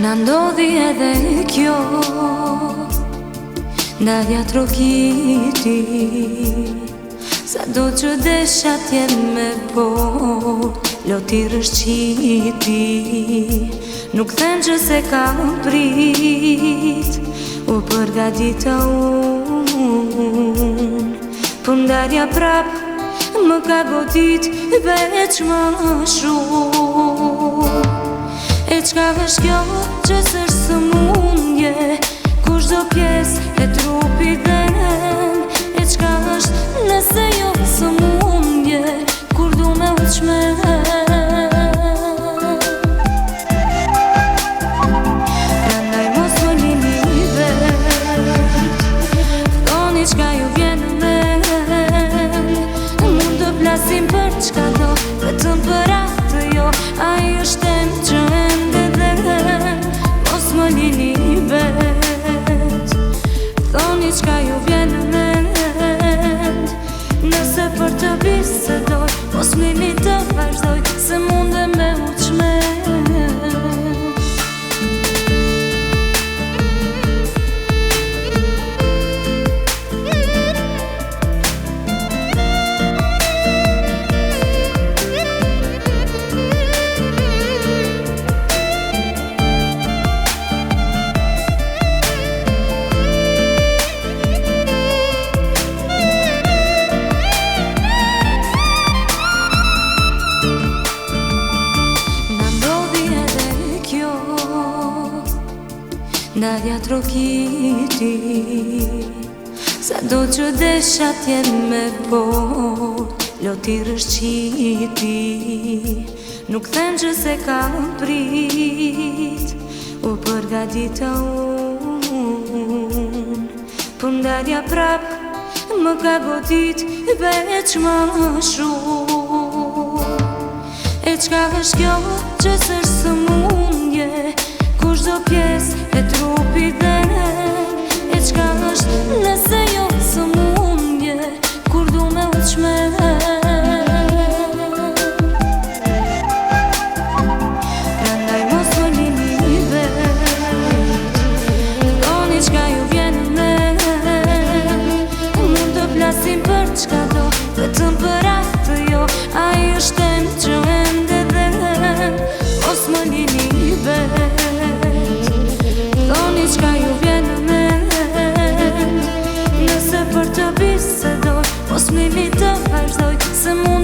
Na ndodhi edhe kjo, ndalja trokiti, sa do që desha t'jem me po, loti rëshqiti. Nuk them që se ka prit, u përgatita unë, po ndalja prap më ka godit veç më shumë. E qka është kjo që s'është sëmundje, kush do pjesë e trupit dhen. E qka është nëse jo sëmundje, kur du me uqmen. Prandaj mos më lini vet, thoni qka ju vjen men. Mund të plasim për qka do, vetëm për atë jo. Ai është tem që më lini vet, thoni qka ju vjen në mend. Nëse për të bisedoj, mos mini të vazhdoj, se munde me u qmen. Ndalja trokiti, sa do që desha t'jem me po, loti rëshqiti. Nuk them që se ka prit, u përgatita unë, po ndalja prap më ka godit veç më shumë. E qka është kjo që s'është sëmundje, kush do pjesë e trupit dhen. E qka është nëse jo sëmundje, kur du me uqmen. Prandaj mos më lini vet, thoni qka ju vjen men. Mund të plasim për qka do, vetëm për atë jo. Ai është tem që ende dhen, mos më lini vet, thoni qka ju vjen në mend. Nëse për të bisedoj, mos mimi të vazhdoj, se mund